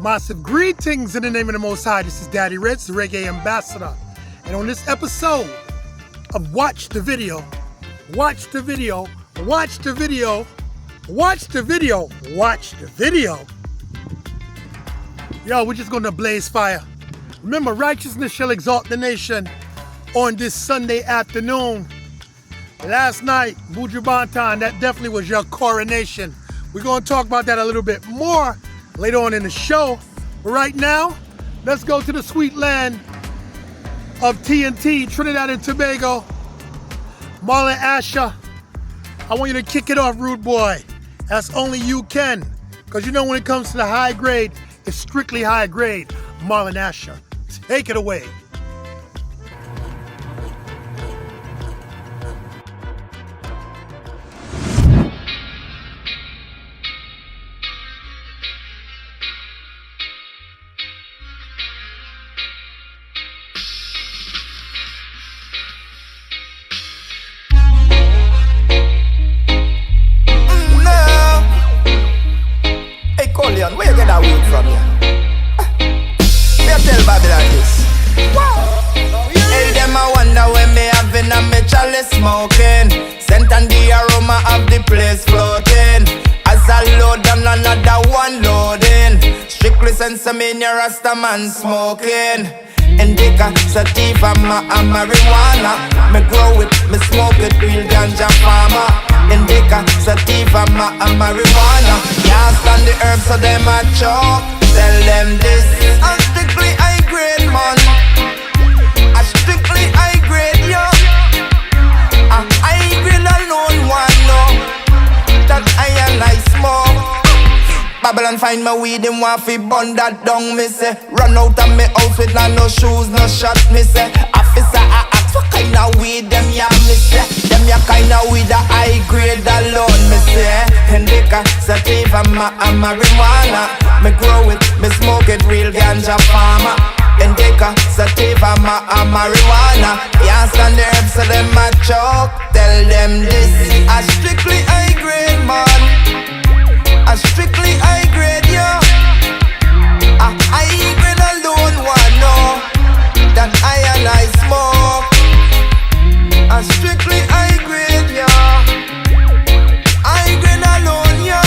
Massive greetings in the name of the Most High. This is Daddy Ritz, the Reggae Ambassador. And on this episode of Watch the Video, Watch the Video, Watch the Video, Watch the Video, Watch the Video. Yo, we're just going to blaze fire. Remember, righteousness shall exalt the nation on this Sunday afternoon. Last night, Buju Banton, that definitely was your coronation. We're going to talk about that a little bit more later on in the show. But right now, let's go to the sweet land of TNT, Trinidad and Tobago. Marlon Asher, I want you to kick it off, rude boy. That's only you can. Because you know when it comes to the high grade, it's strictly high grade. Marlon Asher, take it away. Where you get that weed from here? Me a tell Babylon this. Hey, them I wonder when me having a me chalice smoking. Scent and the aroma of the place floating. As I load and another one loading. Strictly Sensimania Rasta man smoking. Indica, sativa, marijuana. Me grow it, me smoke it, real ganja farmer. Indica, sativa, marijuana. Can't stand the herbs so them a choke. Tell them this, I'm strictly high grade man. I strictly high grade, yo. I high grade alone one, no. That I and I smoke. Babylon find my weed, them want fi burn that down, me say. Run out of me house with no shoes, no shot, me say. Officer, I ask what kind of weed them ya, me say. Them ya kind of weed a high grade alone, me say. Indica, sativa, marijuana. Me grow it, me smoke it, real ganja farmer. Indica, sativa, marijuana. Can't stand the herbs so them a choke. Tell them this, I strictly high grade man. I strictly high grade, yo. I high grade alone one, no. That I and I smoke. I strictly high grade, yo. High grade alone, yo.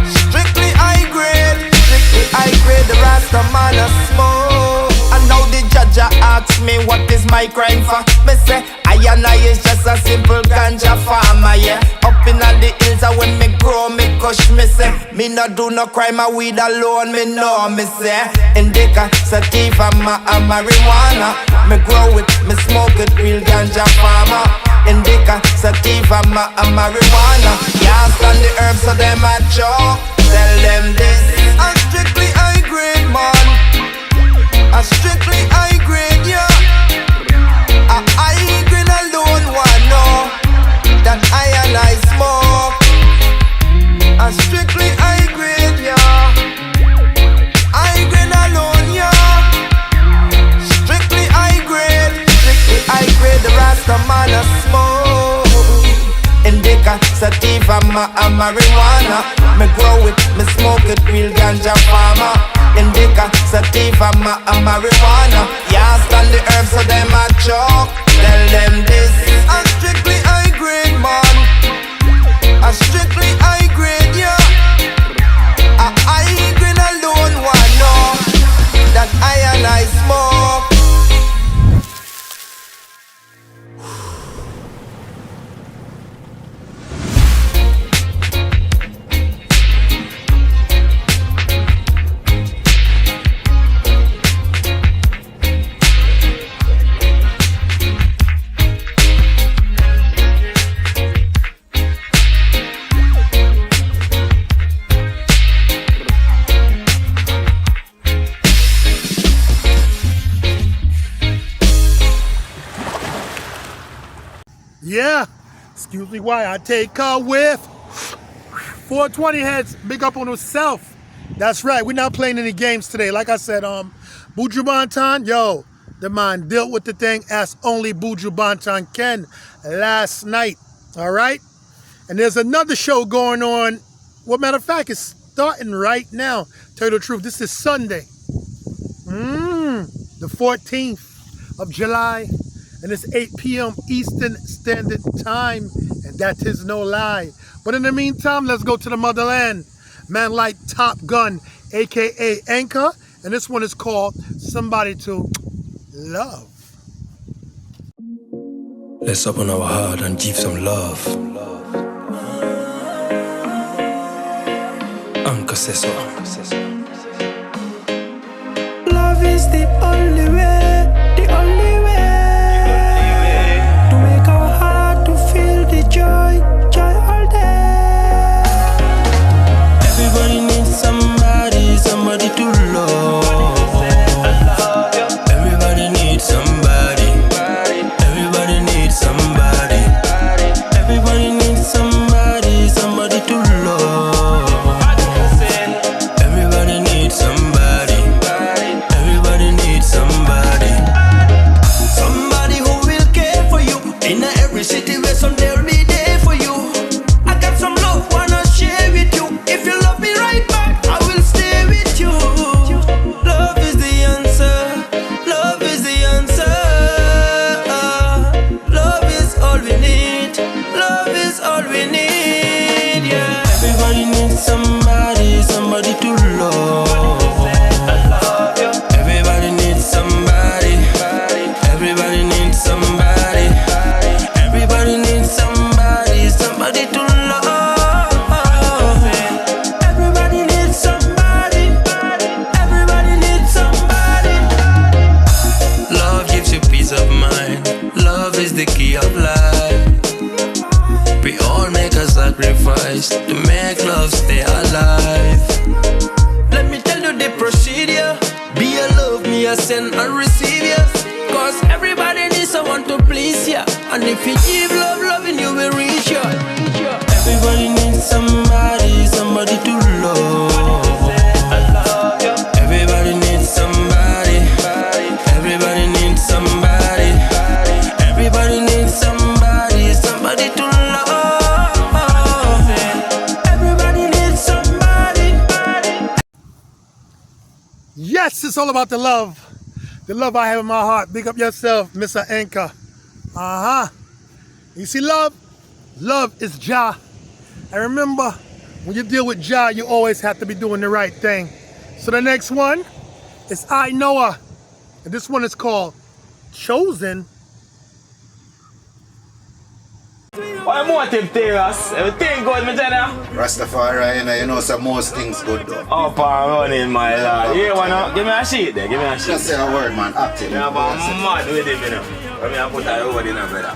Strictly high grade. Strictly high grade, the Rasta man a smoke. And now the judge asks me what is my crime for. Me say, I and I is just a simple ganja farmer, yeah. Up in the hills when me grow, me kush, me say. Me no do no crime, a weed alone, me know, me say. Indica, sativa, marijuana. Me grow it, me smoke it, real ganja farmer. Indica, sativa, marijuana. Can't stand the herbs so them a choke. Tell them this, I'm strictly high grade man. I'm strictly high grade, yeah. I high grade alone one, no. That I and I smoke. I'm strictly high grade, yeah. High grade alone, yeah. Strictly high grade. Strictly high grade, the Rasta man a smoke. Indica, sativa, marijuana. Me grow it, me smoke it, real ganja farmer. Indica, sativa, marijuana. Yeah, stand the herbs so them a choke. Tell them this, I'm strictly high grade man. I'm strictly high grade, yeah. I high grade alone one, no. That I and I smoke. Yeah, excuse me why I take a whiff. 420 heads, big up on himself. That's right, we're not playing any games today. Like I said, Buju Banton, yo, the man dealt with the thing as only Buju Banton can last night, all right? And there's another show going on. Well, matter of fact, it's starting right now. Tell you the truth, this is Sunday, the 14th of July, and it's 8 p.m. Eastern Standard Time, and that is no lie. But in the meantime, let's go to the motherland. Man like Top Gun, aka Anchor, and this one is called Somebody to Love. Let's open our heart and give some love. Anchor says so. Love is the only way to make our heart to feel the joy all day. Everybody needs somebody to love. Everybody needs somebody. Everybody needs somebody. Everybody needs somebody to love. Everybody needs somebody. Everybody needs somebody. Somebody who will care for you. In every situation they'll be there for you. I got some love, wanna share with you. If you love me right back, I will stay with you. Love is the answer. Love is the answer. Love is all we need. Love is all we need, yeah. Everybody needs somebody to love. Everybody needs somebody. Everybody needs somebody. Everybody needs somebody to love. Everybody needs somebody. Everybody needs somebody. Love gives you peace of mind. Love is the key of life. We all make a sacrifice to make love stay alive. Let me tell you the procedure. Be a love, me a send and receive ya. Cause everybody needs someone to please ya. And if you give love, loving you will reach ya. Everybody needs somebody to love. Everybody needs somebody. Everybody needs somebody. Everybody needs somebody to love. Everybody needs somebody. Yes, it's all about the love. The love I have in my heart. Big up yourself, Mr. Anchor. You see, love is Jah. And remember, when you deal with Jah, you always have to be doing the right thing. So the next one is I Noah. And this one is called Chosen. What motive there, us? Everything good, me tell ya. Rastafari, you know, so most things good though. Up and running, my lord. You wanna give me a sheet there? Give me a sheet. Just say a word, man. Active. Yeah, but I'm mad with him, you know. Let me put that over in a brother.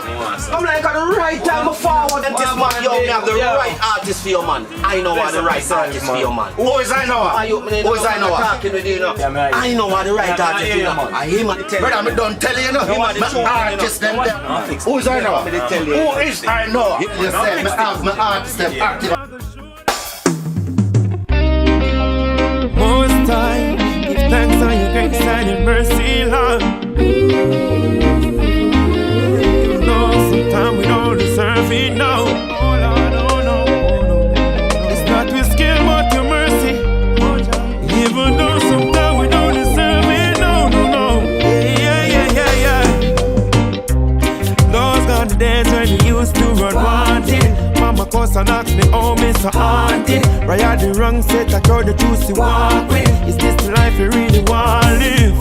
I'm like at the right time forward and this man, yo, me have the right artist for your man. I know what the right artist for your man. Who is I know? Who is I know? Talking with you, know. I know what the right artist for your man. I hear man tell you. Brother, me don't tell you, you know. My artist them there. Who is I know? Who is I know? You said my artist them active. Most time, give thanks on your grace and your mercy, Lord. You know sometimes we don't deserve it now. Oh Lord, oh no, oh no. It's not with skill but your mercy. Even though sometimes we don't deserve it, no. Yeah. Those gone the days when we used to run wanted. Mama calls and ask me, oh, Mr. Haunted. Right at the wrong set, I told the truth to walk with. Is this the life you really want to live?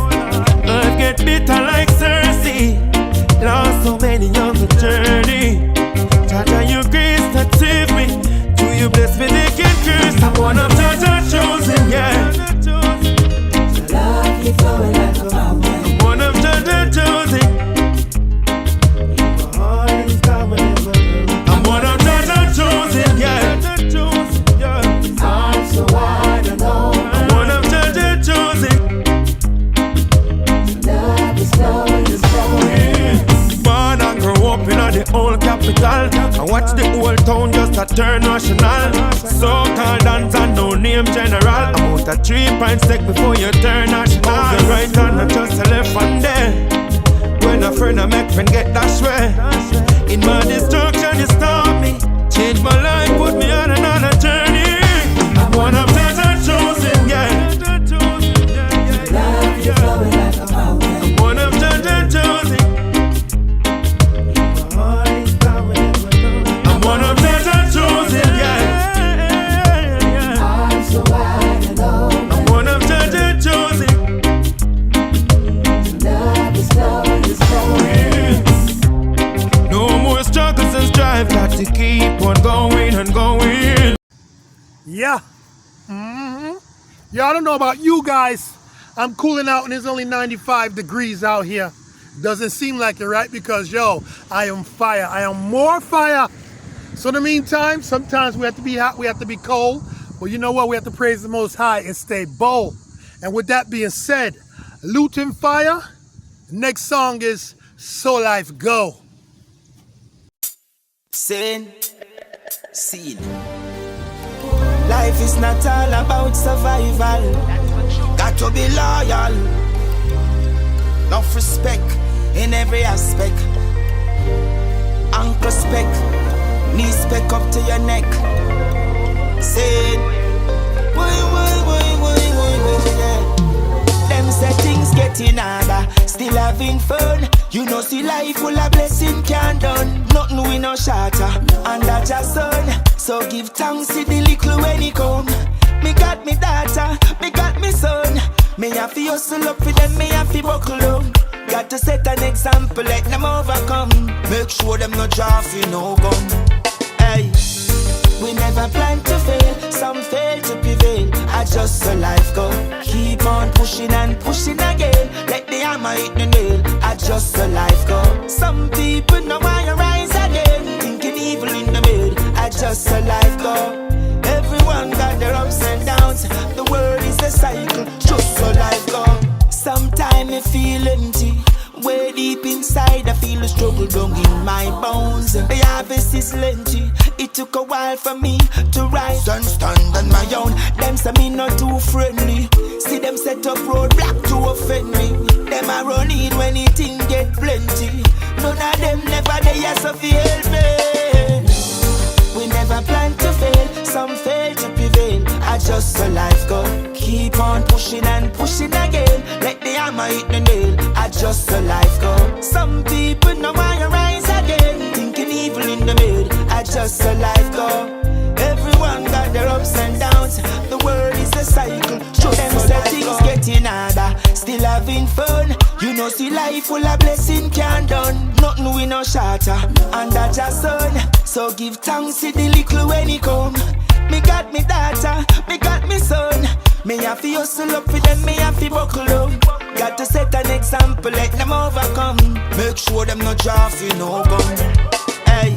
Life get bitter like Cersei. Lost so many on the journey. Jaja, your grace that saved me. Do you bless me, they can curse. I'm one of Jaja chosen, yeah. Love you flowing like a fountain. I'm one of Jaja chosen. I'm one of Jaja chosen, yeah. I'm so wide alone. I'm one of Jaja chosen. Love is flowing, is flowing. Born and grow up in the old capital. I watch the whole town just a turn national. So-called dance and no name general. I'm out at 3 pints take before you turn national. The right hand and just a left hand there. When a friend I make friend get that way. In my destruction you stop me. Change my life, put me on another journey. I'm one Yo, I don't know about you guys. I'm cooling out and it's only 95 degrees out here. Doesn't seem like it, right? Because, yo, I am fire. I am more fire. So in the meantime, sometimes we have to be hot, we have to be cold. But you know what? We have to praise the Most High and stay bold. And with that being said, Lutin Fyah. Next song is So Life Go. Scene. Life is not all about survival. Got to be loyal. Enough respect in every aspect. Ankle spec, knee spec up to your neck. Say, yeah. Them settings getting harder, still having fun. You know, see life full of blessing can't done. Nothing we no shatter, and that's your son. So give thanks to the little when he come. Me got me daughter, me got me son. Me have to hustle up for them, me have to buckle down. Got to set an example, let them overcome. Make sure them no draw for no gun. Hey, we never plan to fail, some fail to prevail. Adjust so life go. Keep on pushing and pushing again. Let the hammer hit the nail. Adjust so life go. Some people know why you rise again. Thinking evil in the mood. Adjust so life go. Everyone got their ups and downs. The world is a cycle. Just so life go. Sometimes I feel empty. Way deep inside I feel the struggle down in my bones. The harvest is plenty. It took a while for me to rise and stand on my own. Them say me not too friendly. See them set up roadblock to offend me. Them a run in when it thing get plenty. None of them never there so fi help me. We never plan to fail, some fail to prevail. Adjust so life go. Keep on pushing and pushing again. Let the hammer hit the nail. Adjust so life go. Some people know why you rise again. Thinking evil in the mood. Adjust so life go. Everyone got their ups and downs. The world is a cycle. Just them settings getting harder. Still having fun. You know see life full of blessing can't done. Nothing we no shatter. And that's your son. So give thanks to the little when he come. Me got me daughter, me got me son. Me have to hustle up for them, me have to buckle up. Got to set an example, let them overcome. Make sure them no draw for no gun. Hey,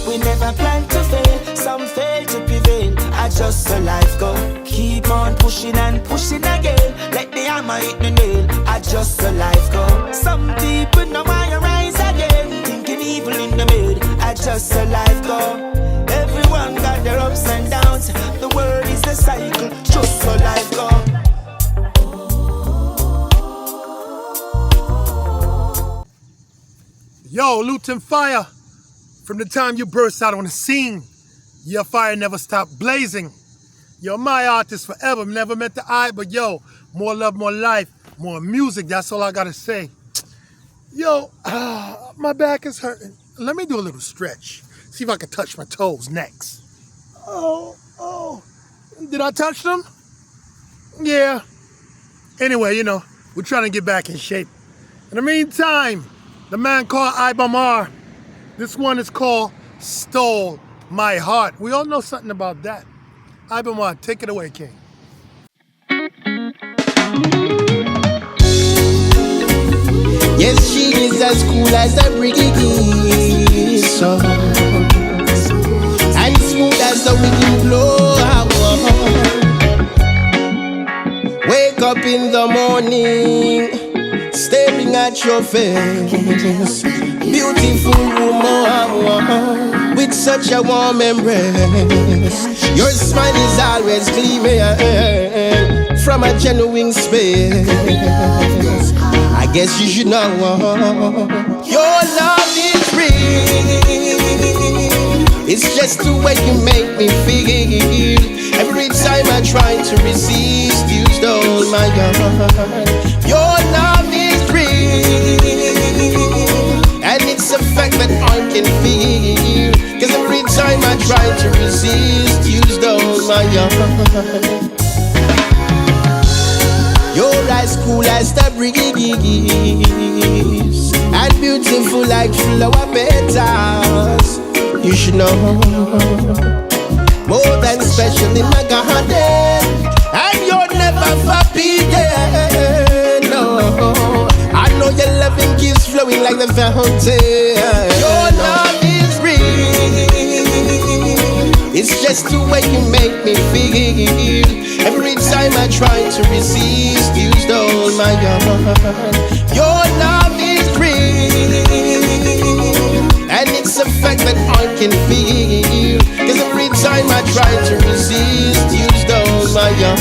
we never plan to fail, some fail to prevail. Adjust so life go. Keep on pushing and pushing again. Let the hammer hit the nail. Adjust so life go. Some people know why you rise again. Thinking evil in the mood. Adjust so life go. Everyone got their ups and downs. The world is a cycle. Just so life go. Yo, Lutin Fyah. From the time you burst out on the scene, your fire never stopped blazing. You're my artist forever. Never met the eye, but yo, more love, more life, more music. That's all I gotta say. Yo, my back is hurting. Let me do a little stretch. See if I can touch my toes next. Oh. Did I touch them? Yeah. Anyway, you know, we're trying to get back in shape. In the meantime, the man called Ibamar. This one is called Stole My Heart. We all know something about that. Ibamar, take it away, King. Yes, she is as cool as a breeze, so and smooth as the wind blow. Wake up in the morning, staring at your face, beautiful woman with such a warm embrace. Your smile is always gleaming from a genuine space. I guess you should know your love is real. It's just the way you make me feel. Every time I try to resist, you stole my heart. Your love is real, and it's a fact that I can feel. Cause every time I try to resist, you stole my heart. You're as cool as the breeze, and beautiful like flower petals. You should know, more than special in my garden. And your never forbidden. No, I know your loving keeps flowing like the fountain. Your love is real. It's just the way you make me feel. Every time I try to resist, you stole my heart. Your love is real, and it's a fact that I can feel. Cause every time I try to resist, you stole my heart.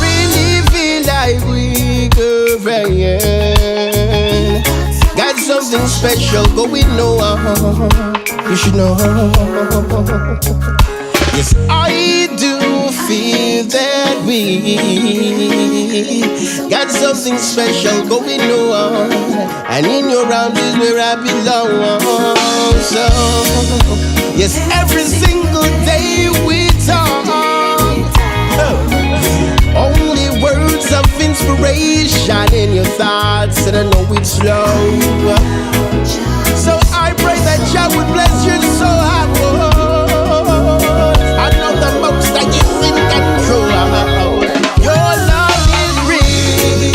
Really feel like we go right. Got something special going on. You should know. Yes, I do feel that we got something special going on, and in your arms is where I belong. So, yes, every single day we talk, only words of inspiration in your thoughts, and I know it's low. So I pray that Jah would bless your soul. I know the most that you in control. Your love is real.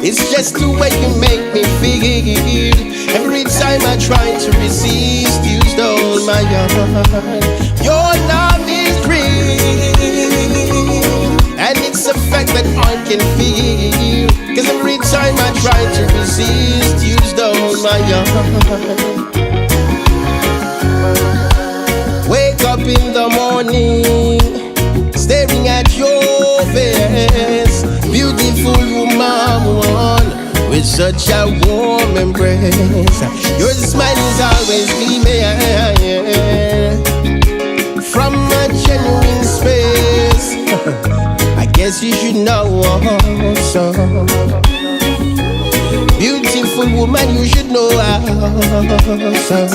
It's just the way you make me feel. Every time I try to resist, you stole my heart. Your love is real, and it's a fact that I can feel. Cause every time I try to resist, you stole my heart. Wake up in the morning, staring at your face, beautiful woman with such a warm embrace. Your smile is always beaming from a genuine space. I guess you should know also. Beautiful woman, you should know also.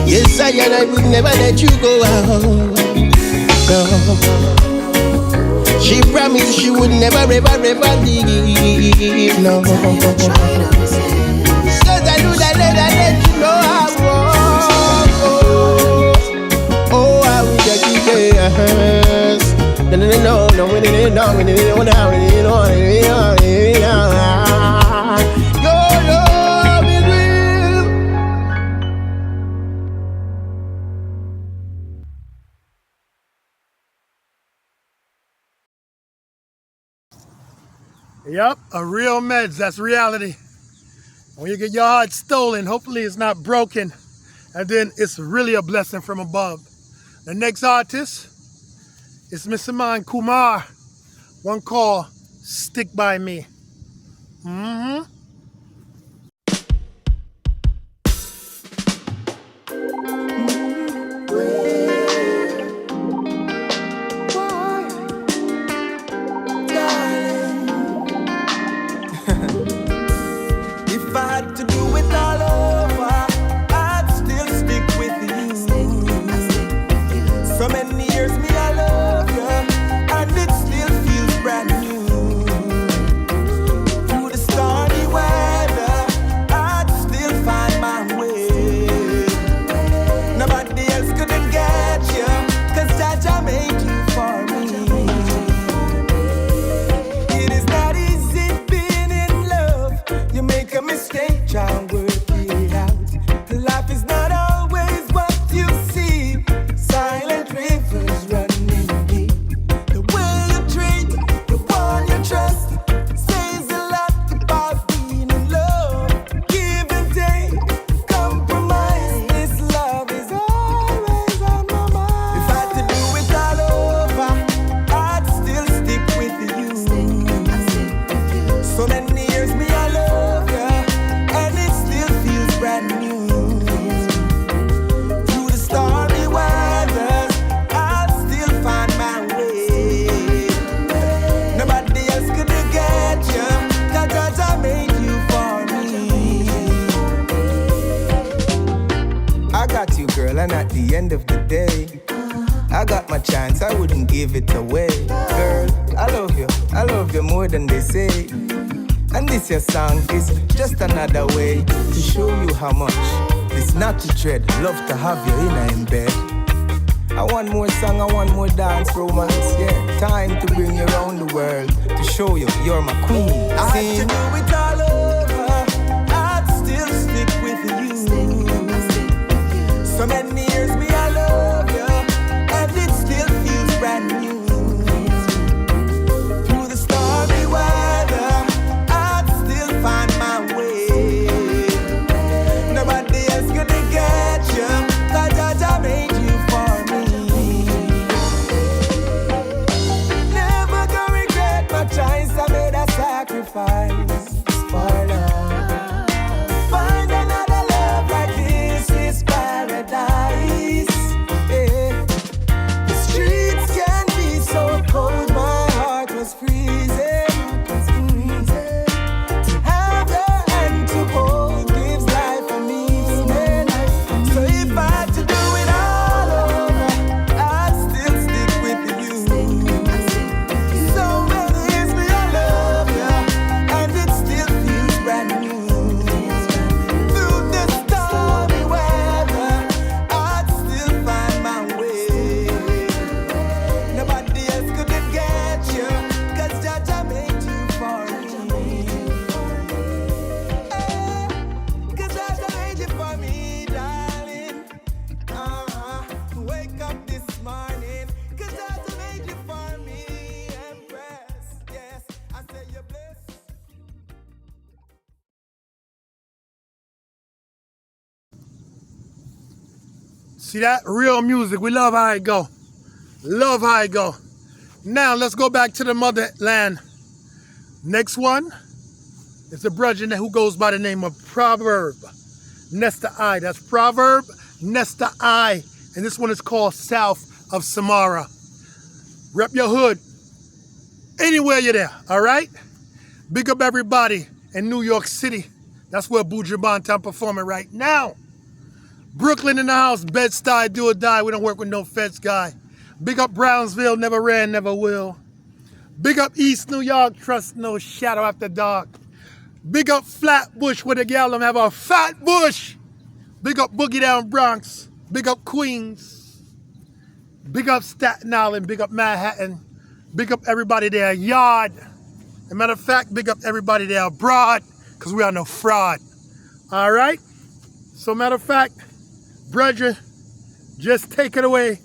Yes, I and I would never let you go out. No. She promised she would never, ever, ever leave. No. So I do that, let you know how. Oh, I will just keep it. No. Yep, a real meds, that's reality. When you get your heart stolen, hopefully it's not broken, and then it's really a blessing from above. The next artist is Mr. Man Kumar, one called Stick By Me. If I had to do it all over, I'd still stick with you. So many years me I love you, and it still feels brand new. Through the stormy weather, I'd still find my way. Nobody else couldn't get you, 'cause Jaja made you for me. It is not easy being in love. You make a mistake, try and work it out. Life is not always what you see. Silent rivers running deep. The way you treat the one you trust says a lot about being in love. Give and take, compromise. This love is always on my mind. If I had to do it all over, I'd still stick with you. So many years me I love you, and it still feels brand new. Through the stormy weathers, I'll still find my way. Nobody else could get you, 'cause I made you for me. I got you, girl, and at the end of the day, I got my chance, I wouldn't give it away. Girl, I love you more than they say. And this your song is just another way to show you how much it's not to dread. Love to have you in bed. I want more song, I want more dance romance. Yeah, time to bring you around the world to show you you're my queen. I had to do it all over. I'd still stick with you. So many years me I love you, and it still feels brand new. Through the stormy weather, I'd still find my way. Nobody else gonna get you, 'cause I made you for me. Never gonna regret my choice, I made a sacrifice for love. Find another love like this is paradise. Yeah. The streets can be so cold, my heart was freezing. To have your hand to hold gives life a meaning. So if I had to do it all over, I'd still stick with you. So many years me I love you, and it still feels brand new. Through the stormy weather, I'd still find my way. Nobody else could get you, 'cause Jaja made you for me. 'Cause Jaja made you for me, darling. Wake up this morning, 'cause Jaja made you for me, Empress. Yes, I say you're blessed. See that? Real music. We love how it go. Love how it go. Now let's go back to the motherland. Next one is a brother who goes by the name of Proverb Nesta I. That's Proverb Nesta I. And this one is called South of Samara. Rep your hood. Anywhere you're there, all right? Big up everybody in New York City. That's where Buju Banton performing right now. Brooklyn in the house, Bed-Stuy, do or die. We don't work with no feds guy. Big up Brownsville, never ran, never will. Big up East New York, trust no shadow after dark. Big up Flatbush, where the gal them have a fat bush. Big up Boogie Down Bronx. Big up Queens. Big up Staten Island, big up Manhattan. Big up everybody there, Yard. As a matter of fact, big up everybody there abroad, because we are no fraud. All right? So matter of fact, brethren, just take it away.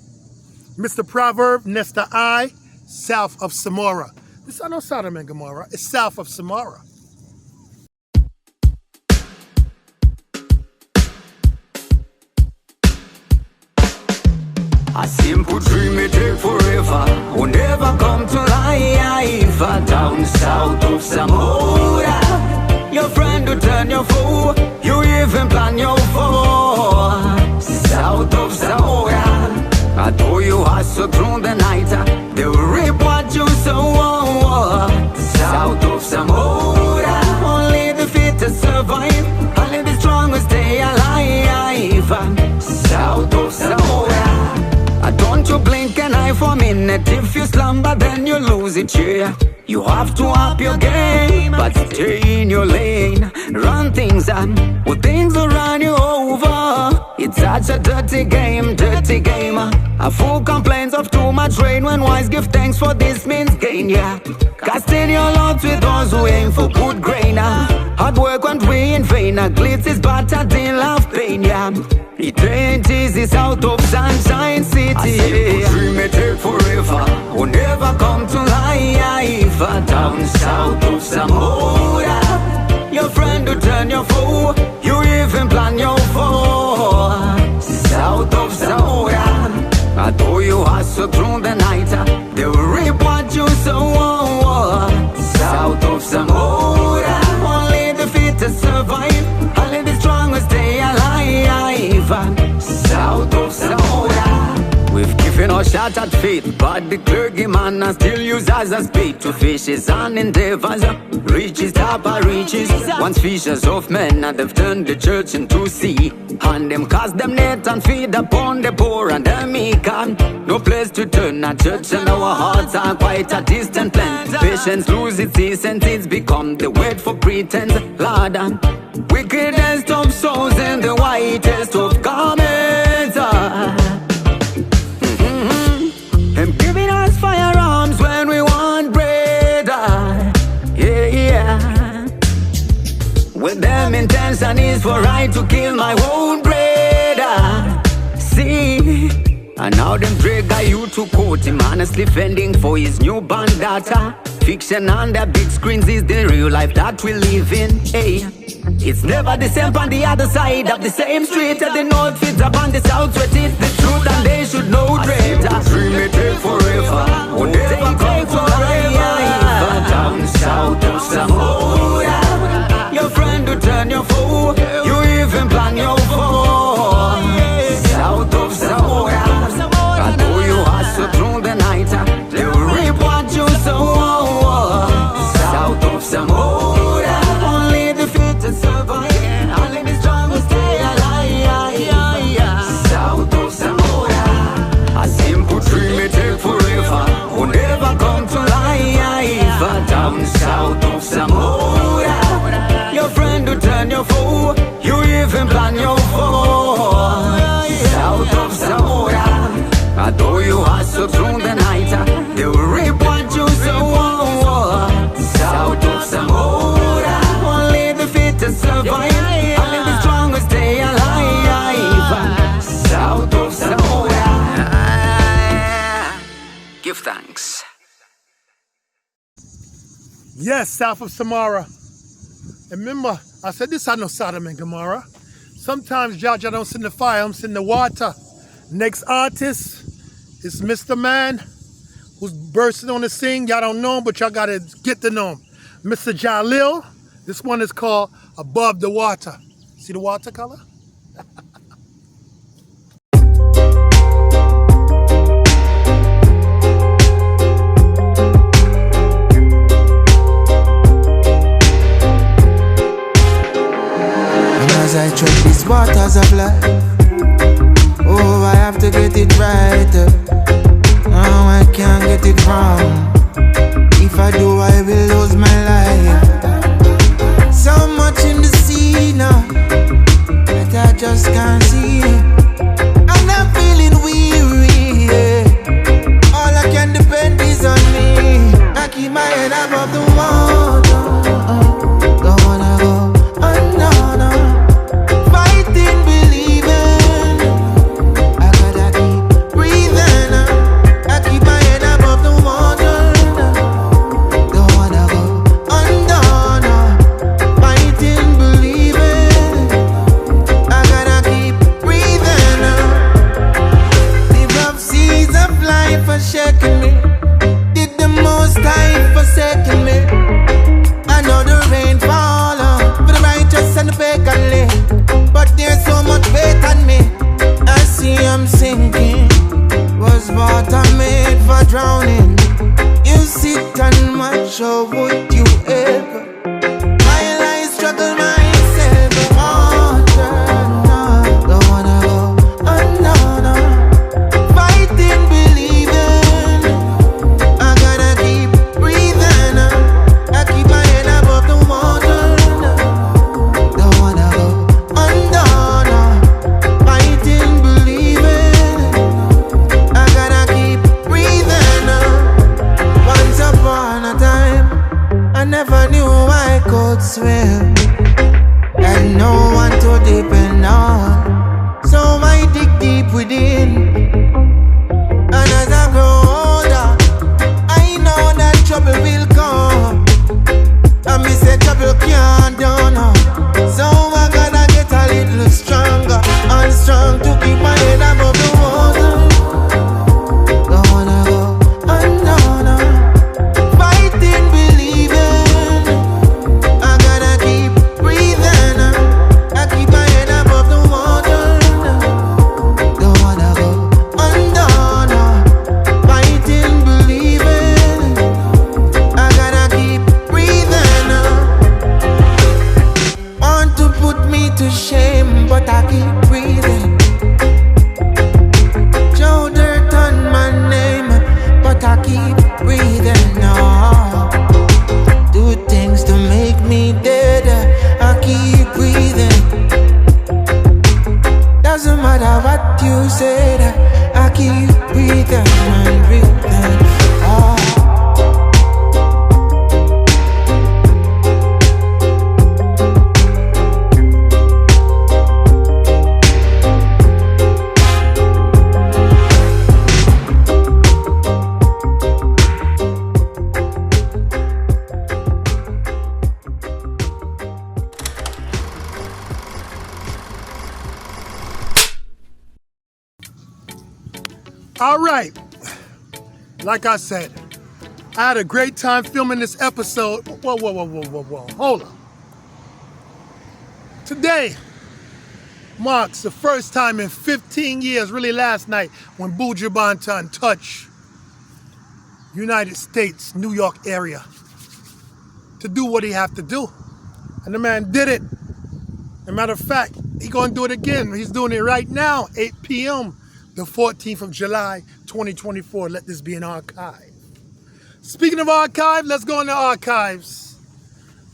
Mr. Proverb, Nesta I, South of Samara. This is not Sodom and Gomorrah, it's south of Samara. A simple dream may take forever, will never come to life. Down south of Samora, your friend will turn your foe, you even plan your fall. South of Samora, I told you hustle through the night, they will reap what you sow. South of Samora, only the fittest survive, only the strongest stay alive. South of Samora, don't you blink an eye for a minute. If you slumber, then you lose it, yeah. You have to up your game, but stay in your lane. Run things up, or things will run you over. It's such a dirty game, dirty game. A fool complains of too much rain, when wise give thanks for this means gain, yeah. Casting your lots with those who aim for good grain. Hard work won't be in vain. Glitz is better than love pain, yeah. It ain't easy south of Sunshine City. A simple dream may take forever, will never come to life. Down south of Samora, your friend will turn your foe, you even plan your fall. South of Samora, I told you hustle through the night, they will reap what you sow. South of Samora, only the fittest survive, only the strongest stay alive. South of Samora, we've given our shot at fate, but the clergyman still use as a spade to fish his own endeavors. Riches top of riches, once fishers of men, and they've turned the church into sea. And them cast them net and feed upon the poor and the meek. And no place to turn, a church and our hearts are quite a distant plan. Patience lose its essence, it's become the word for pretense. Lord, and wickedest of souls and the whitest of garments. is for right to kill my own brother. See, and now them drag a youth to court him, honestly fending for his newborn daughter. Fiction on the big screens is the real life that we live in. Hey, it's never the same on the other side of the same street. At the north fit up on the south sweat it's the truth and they should know greater. Dream it take forever, will never come to life. Down south of Zamora, your friend will turn your foe. You even plan your fall. South of Zamora, I know you hustle through the night. They will reap what you sow. South of Zamora, only the fittest survive. Only the strongest stay alive. South of Zamora, a simple dream may take forever, will never come to life. Down south of Zamora, your friend will turn your foe. You even plan your fall. South of Zamora, although you hustle through the night, they will reap what you sow. South of Zamora, only the fittest survive. Only the strongest stay alive. South of Zamora, give thanks. Yes, south of Samara. And remember, I said this I know Sodom and Gomorrah. Sometimes Jaja don't send the fire, I'm sending the water. Next artist is Mr. Man, who's bursting on the scene. Y'all don't know him, but y'all gotta get to know him. Mr. Jalil. This one is called Above the Water. See the watercolor? As I tread these waters of life, oh, I have to get it right. Oh, I can't get it wrong. If I do, I will lose my life. So much in the sea now that I just can't see. And I'm feeling weary, yeah. All I can depend is on me. I keep my head above the water. Don't wanna go under. right. Like I said, I had a great time filming this episode. Whoa. Hold on. Today marks the first time in 15 years, really last night, when Buju Banton touched United States, New York area to do what he have to do. And the man did it. As a matter of fact, he's gonna do it again. He's doing it right now, 8 p.m., the 14th of July, 2024. Let this be an archive. Speaking of archive, let's go into archives.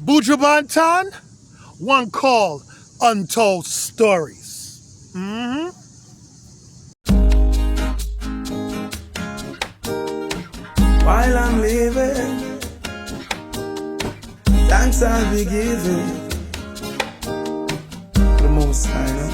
Buju Banton, one called Untold Stories. While I'm living, thanks I'll be giving. The Most High.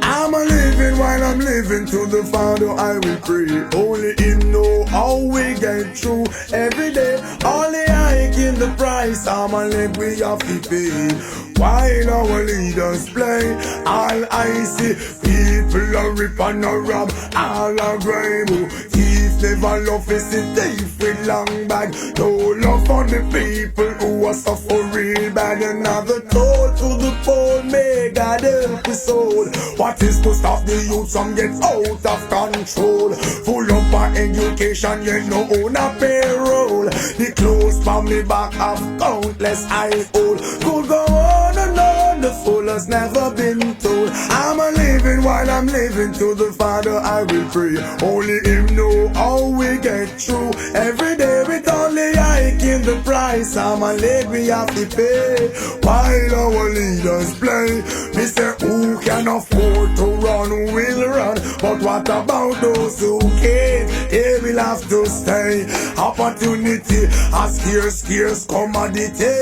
I'm a living while I'm living, to the Father I will pray. Only Him know how we get through every day. Only I give the price, I'm a leg we have to pay. While our leaders play, all I see, people are rip and a rob, all are grime. Thief never love is a thief with long bag. No love for the people who are suffering bad. Another toll to the poor, may God help his soul. What is to stop the youth from get out of control? Full up our education, yet no own a payroll. The clothes from me back have countless eye hole. Could go on and on, the fool has never been told. I'm a living while I'm living, to the Father I will pray. Only Him know how we get through every day. With only I give the price, I'm a leg we have to pay. While our leaders play, me say who can afford to run will run, but what about those who can't? They will have to stay. Opportunity a scarce commodity.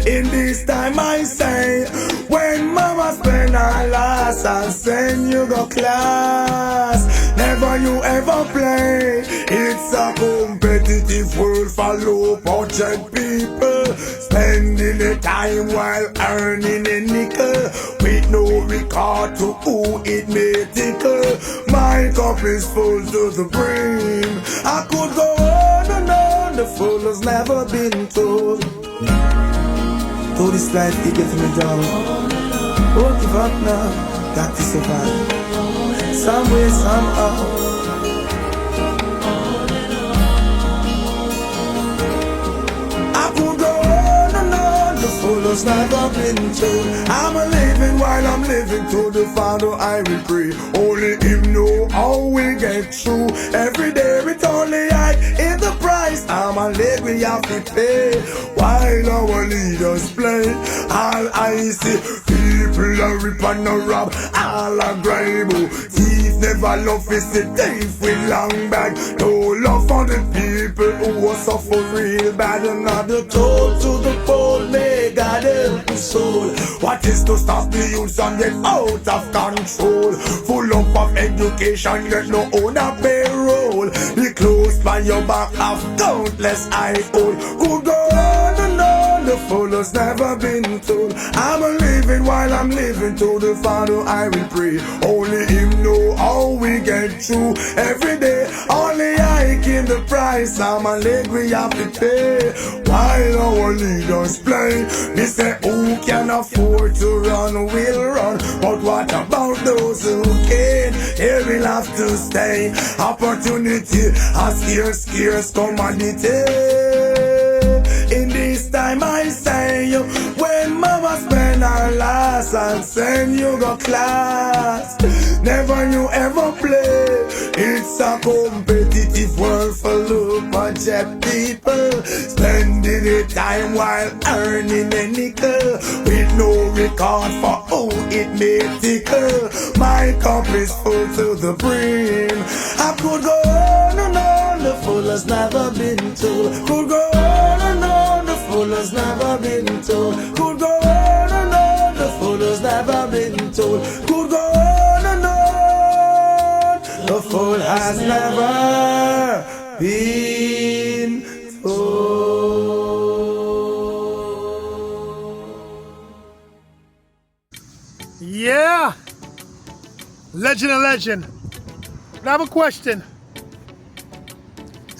In this time I say, when mama spend her last and send you go class, never you ever play. It's a competitive world for low budget people, spending the time while earning a nickel, with no regard to who it may tickle. My cup is full to the brim. I could go on and on, the fool has never been told. All this life they get me down. Won't give up now, got to survive. Some way, somehow. I could go on and on, the fool has never been told. I'm a living while I'm living, to the Father I will pray. Only Him know how we get through every day. With only I in the price, I'm a leg we have to pay. While our leaders play, all I see, people are rip and a rob, all are grime. Thief never love is a thief with long bag. No love for the people who are suffer real bad. Another toll to the poor, may God help his soul. What is to stop the youth from get out of control? Full up of education, yet no own a payroll. The clothes by your back have countless eye hole. Could go on and on, the fool has never been told. I'm a living while I'm living, to the Father I will pray. Only Him know how we get through every day. Only I give the price, I'm a leg we have to pay. While our leaders play, they say who can afford to run will run, but what about those who can't? They will have to stay. Opportunity a scarce commodity. In this time I say, when mama spend her last and send you go class, never you ever play. It's a competitive world for low budget people, spending the time while earning a nickel, with no regard for who it may tickle. My cup is full to the brim. I could go on and on, the fool has never been told. Could go on and on, the fool has never been told. Could go on and on, the fool has never been told. Could go on and on, the fool has never been told. Yeah! Legend of legend. I have a question.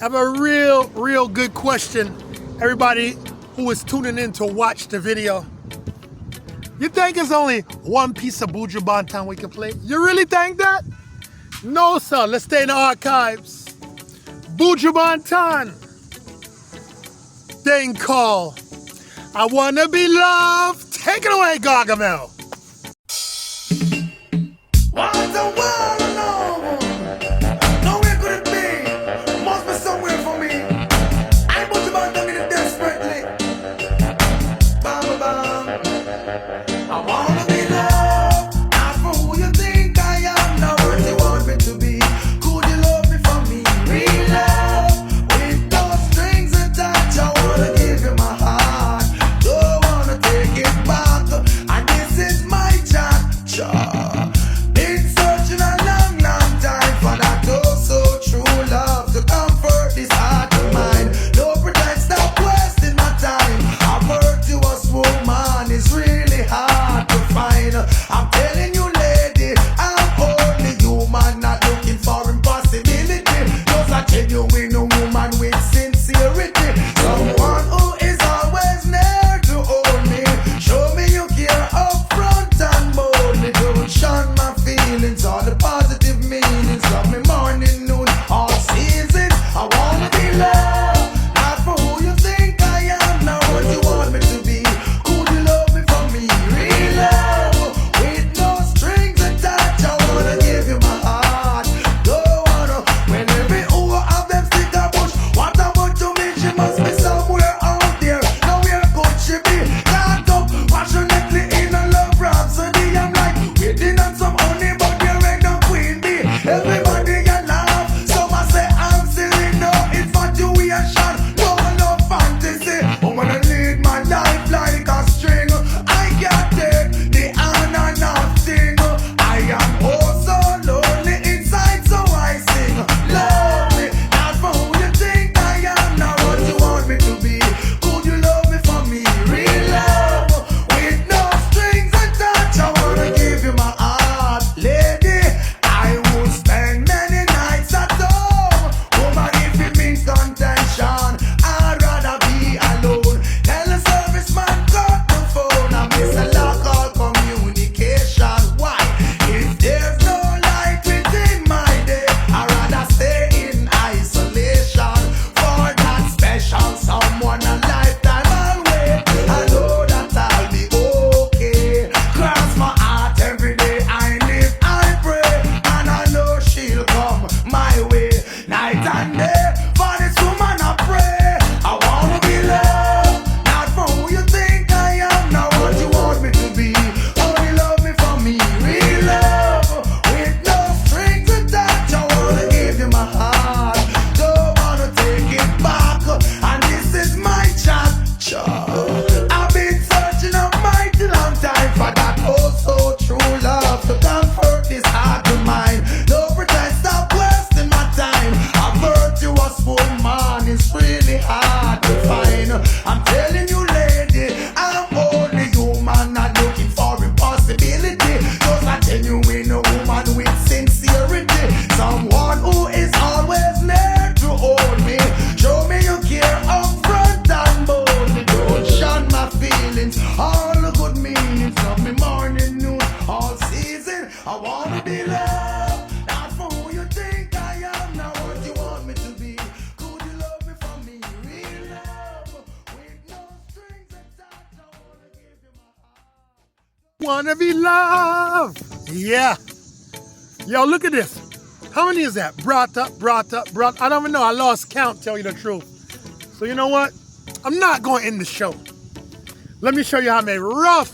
I have a real good question. Everybody who is tuning in to watch the video. You think it's only one piece of Buju Banton we can play? You really think that? No, sir. Let's stay in the archives. Buju Banton. Thing called I Wanna Be Loved. Take it away, Gargamel. Want the world alone. Nowhere could it be. Must be somewhere for me. I put you back on it desperately. Bam, bam. I wanna be loved. Not for who you think I am. Not what you want me to be. Could you love me for me? Real love. With no strings attached. I wanna give you my heart. Don't wanna take it back. And this is my chance. Been searching a long time for that oh so true love to comfort this heart of mine. No pretend, stop wasting my time. A virtuous woman is really hard to find. I'm telling you, lady, I'm only human, not looking for impossibility. Just a genuine woman with sincerity. Someone who is always there to hold me. Show me you care up front and boldly. Don't shun my feelings, all the positive meanings of me morning, noon, all seasons. I wanna be loved, not for who you think I am, not what you want me to be. Could you love me for me? Real love, with no strings attached. I wanna give you my heart. Don't wanna, when every who of them stick a bush. What about to me? She must be somewhere out there. Now where could she be? Caught up passionately in a love rhapsody. I'm like waiting on some honey, but there ain't no queen bee. Everybody get laugh. Some I say I'm silly, no infatuation, no fantasy. I wanna lead my life like a string. I can't take the on and off thing. I am oh so lonely inside, so I sing. Love me, not for who you think I am, not what you want me to be. Could you love me for me? Real love, with no strings attached. I wanna give you my heart, lady. I would spend many nights at home. Woman, if it means contention, I'd rather be alone. Tell the serviceman cut the phone. I miss a lock all communication. Why? If there's no light within my day, I'd rather stay in isolation. For that special someone, a lifetime I'll wait. I know that I'll be okay. Cross my heart every day. I live, I pray, and I know she'll come my way. Night and day, for this woman I pray. I wanna be loved, not for who you think I am, not what you want me to be. Only love me for me, real love, with no strings attached. I wanna give you my heart. Don't wanna take it back, and this is my chance. I've been searching a mighty long time for that oh so true love to comfort this heart of mine. No pretend, stop wasting my time. A virtuous woman is really hard to find. I'm telling you, lady, I'm only human, not looking for impossibility. Just a genuine woman with sincerity. Someone who is always there to hold me. Show me you care up front and boldly. Don't shun my feelings, all the good meanings of me morning, noon, all season. I wanna be loved, not for who you think I am, not what you want me to be. Could you love me for me? Real love, with no strings attached. I wanna give you my heart. Wanna be loved. Yeah. Yo, look at this. How many is that? Brought up. I don't even know. I lost count, tell you the truth. So you know what? I'm not going to end the show. Let me show you how many rough.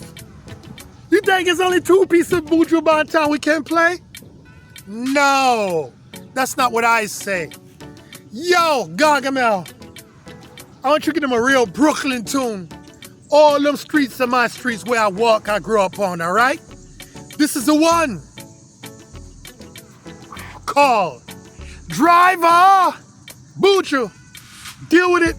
You think it's only two pieces of Buju Banton we can play? No. That's not what I say. Yo, Gargamel. I want you to give them a real Brooklyn tune. All them streets are my streets where I walk, I grew up on, all right? This is the one called Driver. Buju, deal with it.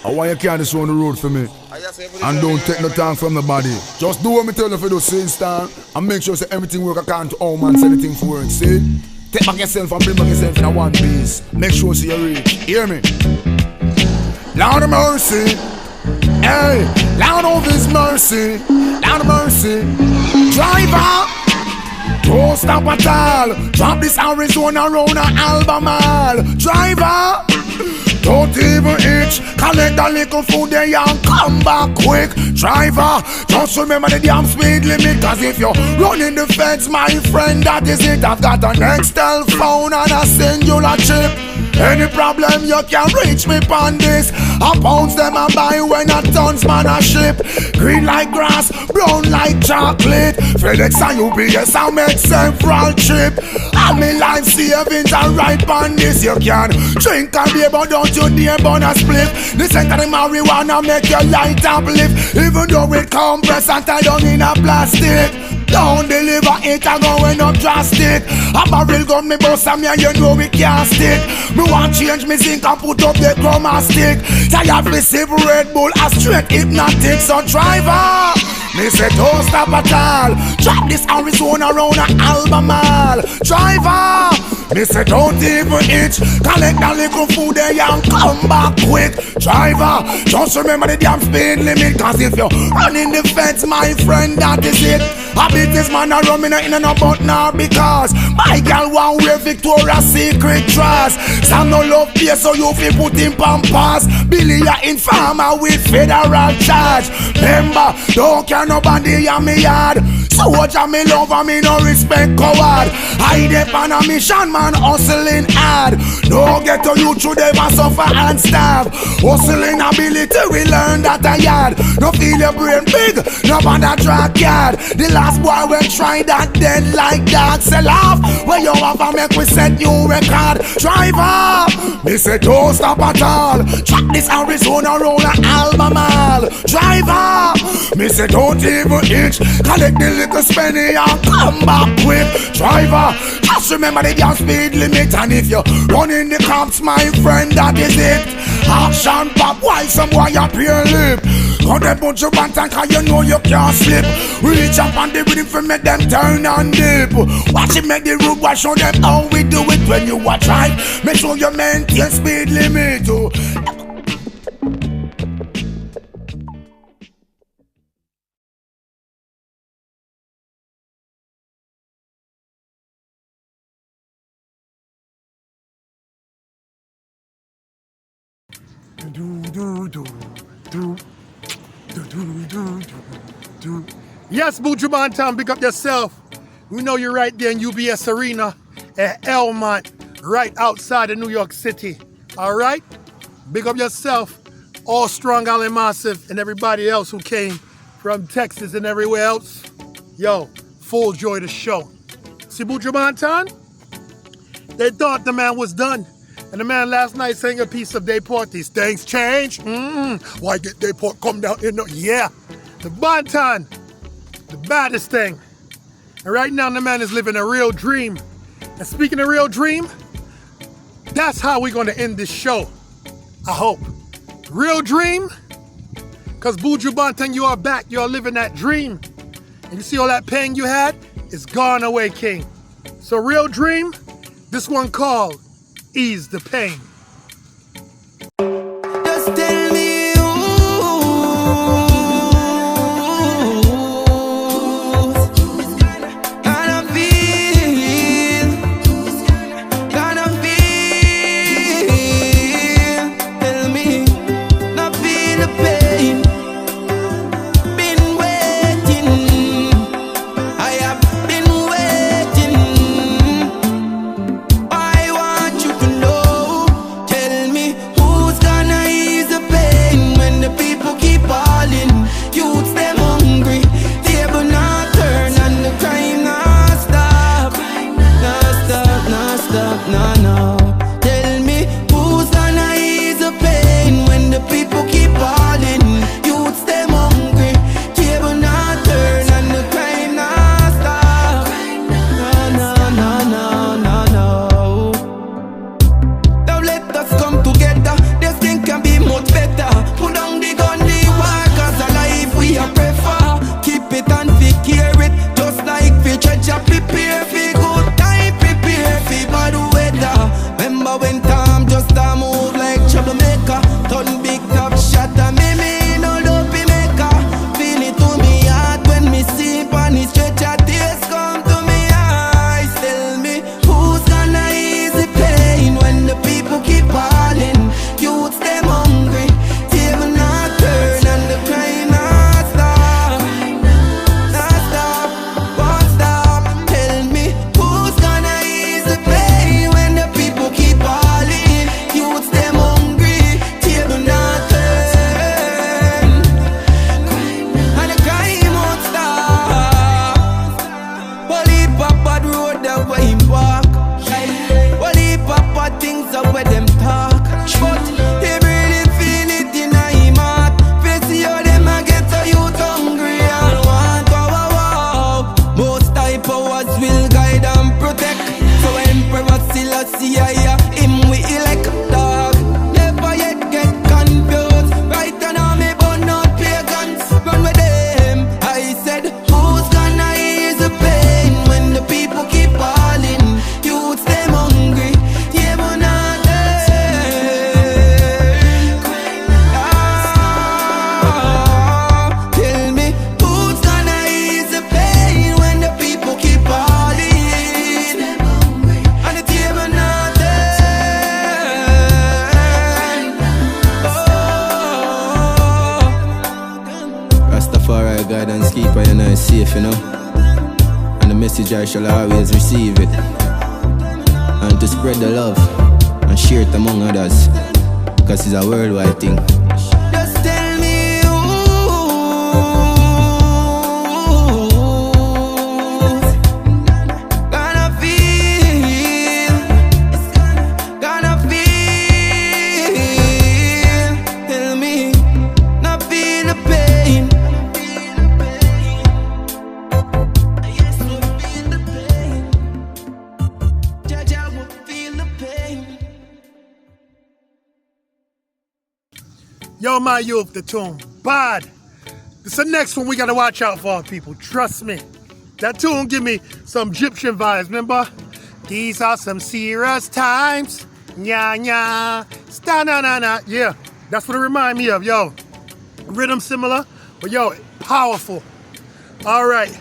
And why you can't just run the road for me? And don't take no time from nobody. Just do what me tell you for do, see, Star. And make sure say everything work according to how man say anything for work, see? Take back yourself and bring back yourself in a one piece. Make sure see you reach. Hear me? Lord of mercy. Hey, Lord of his mercy. Lord of mercy. Driver. Don't stop at all. Drop this Arizona round an Albemarle. Driver, don't even itch. Collect a little food there and come back quick. Driver, just remember the damn speed limit. Cause if you're running the fence, my friend, that is it. I've got an Nextel phone and a singular chip. Any problem you can reach me on this. I pounds them and buy when a tons man a ship. Green like grass, brown like chocolate. FedEx and UPS I make several trip. All me life savings are right on this. You can drink and beer but don't you dare burn a split. The scent of the marijuana make your light uplift. Even though it compressed and tied down in a plastic. Don't deliver it and going up drastic. A barrel gun me bust and me and you know we can't stick. Me want change me zinc and put up the chroma stick. Tired me sip Red Bull a straight hypnotic. So driver, me say don't stop at all. Drop this Arizona round an Albemarle. Driver, me say don't even itch. Collect a little food there and come back quick. Driver, just remember the damn speed limit. Cause if you're running the fence, my friend, that is it. I beat this man a rum in a no but now because my girl want wear Victoria's Secret dress. Some no love beer so you fi put in pampas. Billy a informer with federal charge. Remember, don't care nobody in me yard. So watch me love and me no respect coward. I depend on a mission man hustling hard. Don't get to you through them and suffer and starve. Hustling ability we learn that a yard. No feel your brain big, no bother track yard. The last boy will try that dead like that. Sell off where you have a make we set new record. Driver, me say don't stop at all. Track this Arizona round an Albemarle. Driver, me say don't even itch. Collect the little spenny and come back quick. Driver, just remember the gas speed limit. And if you're running the cops, my friend, that is it. Action pop while some boy up your lip. Got them bunch of bantan cause you know you can't slip. Reach up on the rhythm for make them turn and dip. Watch it make the road watch show them how we do it when you watch right. Make sure you maintain speed limit. Yes, Buju Banton, pick up yourself. We know you're right there in UBS Arena at Elmont, right outside of New York City. All right? Big up yourself, all strong, all massive, and everybody else who came from Texas and everywhere else. Yo, full joy to show. See Buju Banton? They thought the man was done. And the man last night sang a piece of Dayport. These things change. Why did Dayport come down in the... Yeah. The Banton, the baddest thing. And right now the man is living a real dream. And speaking of real dream, that's how we're going to end this show. I hope. Real dream? Because Buju Banton, you are back. You are living that dream. And you see all that pain you had? It's gone away, King. So real dream, this one called Ease the Pain. Just tell me still I see him with you like a dog. Never yet get confused. Right now me burn out pagans. Run with them. I said, who's gonna ease the pain when the people keep falling? Youths them hungry. Yeah, but not tell me, who's gonna ease the pain when the people keep falling? And the table not Rastafari guidance keeper, you know, is safe, you know. And the message I shall always receive it. And to spread the love and share it among others, because it's a worldwide thing. just tell me gonna feel, tell me, not feel the pain. Yes, we feel the pain. Jaja will feel the pain. Yo, my youth, the tune. Bad. This is the next one we gotta watch out for, people. Trust me. That tune give me some Egyptian vibes, remember? These are some serious times. Nya nya. Sta-na-na-na. Yeah, that's what it remind me of, yo. Rhythm similar, but yo, powerful. All right.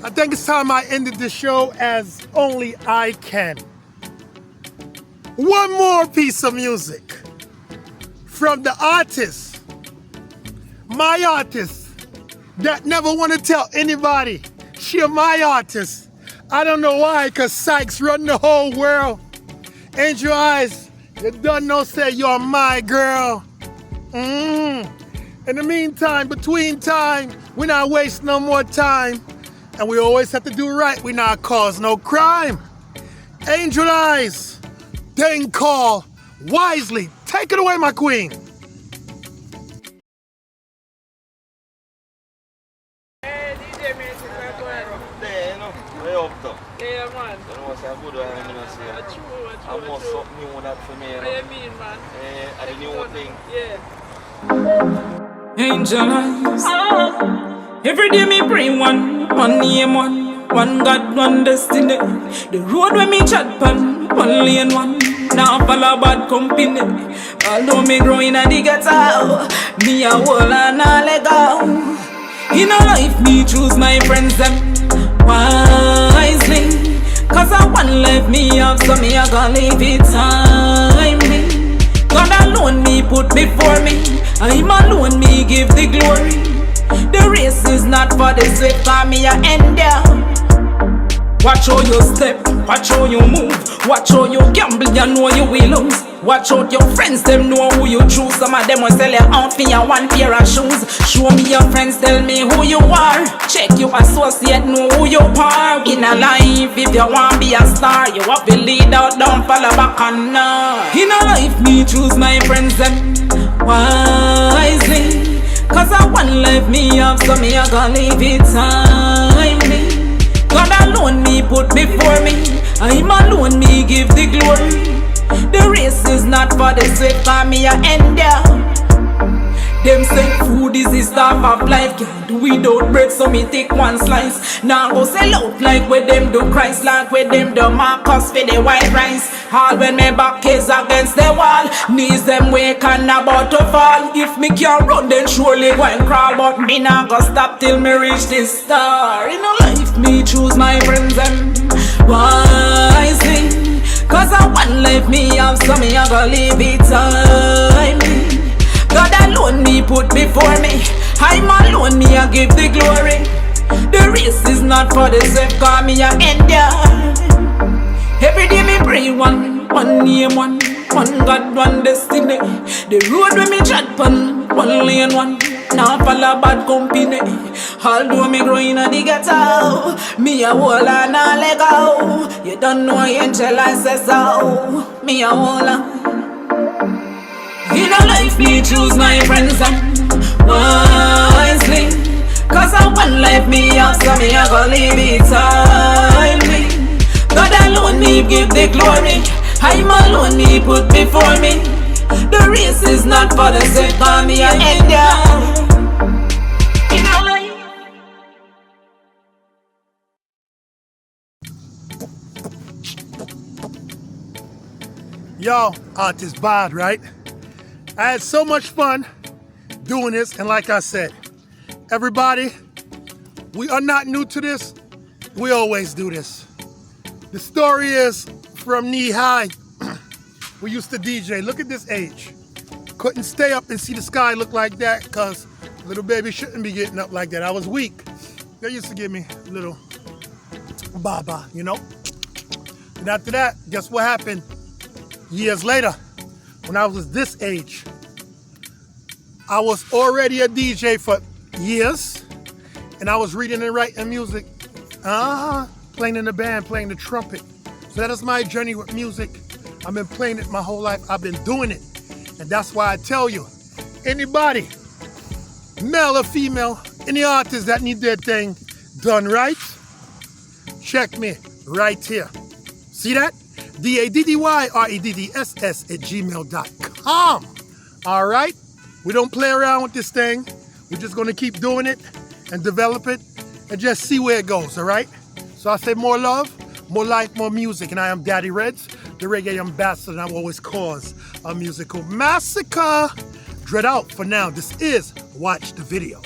I think it's time I ended this show as only I can. One more piece of music. From the artist, my artist, that never want to tell anybody she my artist. I don't know why, cause Sykes run the whole world. Angel Eyes, you done know say you're my girl. In the meantime, between time, we not waste no more time. And we always have to do right, we not cause no crime. Angel Eyes, then call wisely. Take it away, my queen. Hey, DJ Mason, what's going on? There, you know, way up top. Yeah, man. You know what's a good one, you know, say. That's true, that's I true. must something new that for me, you know. What do you mean, man? I the new thing. Yeah. Angel Eyes. Every day me pray one name, one God, one destiny. The road where me chat pan, one lane, one. Now follow bad company. Although me growing at the ghetto, me a whole and a leg out. In a life me choose my friends them wisely. Cause I one life me have, so me a gonna live it timely. God alone me put before me, I'm alone me give the glory. The race is not for the swift, cause me a end there. Watch how you step, watch how you move, watch how you gamble, you know you will lose. Watch out your friends, them know who you choose. Some of them will sell your out for your one pair of shoes. Show me your friends, tell me who you are. Check your associate, know who you are. In a life, if you want be a star, you have to lead out, don't follow back on now. In a life, me choose my friends them wisely. Cause I one life me have, so me a gonna live it timely. God alone me put before me, I'm alone me give the glory. The race is not for the swift, cause me a end there. Them say food is the staff of life, can't do without bread, so me take one slice. Now go sell out like where them do Christ, like where them do Marcus for the white rice. All when me back is against the wall, knees them wake and about to fall. If me can't run, then surely go and crawl, but me not go stop till me reach the star. In a life me choose my friends them wisely. Cause I one life me have, so me a go live it timely. God alone me put before me, I'm alone me a give the glory. The race is not for the swift, cause me a end there. Every day me pray one name, one God, one destiny. The road where me tread pan, one lane, one. Now follow bad company. Although me growing at the ghetto, me a whole and a leg out. You don't know Angel I say so. Me a whole in a life me choose my friends wisely. Cause I one life me have, so me a go live it timely. God alone me give the glory. I'm alone, me put before me. The race is not for the sake of me and India. Yo, artist bad, right? I had so much fun doing this, and like I said, everybody, we are not new to this. We always do this. The story is from knee high. We used to DJ. Look at this age. Couldn't stay up and see the sky look like that because little baby shouldn't be getting up like that. I was weak. They used to give me a little baba, you know? And after that, guess what happened? Years later, when I was this age, I was already a DJ for years, and I was reading and writing music, playing in the band, playing the trumpet. So that is my journey with music. I've been playing it my whole life. I've been doing it. And that's why I tell you, anybody, male or female, any artists that need their thing done right, check me right here. See that? DADDYREDDSS@gmail.com. All right? We don't play around with this thing. We're just going to keep doing it and develop it and just see where it goes, all right? So I say more love, more life, more music. And I am Daddy Reds, the reggae ambassador, and I will always cause a musical massacre. Dread out for now. This is Watch the Video.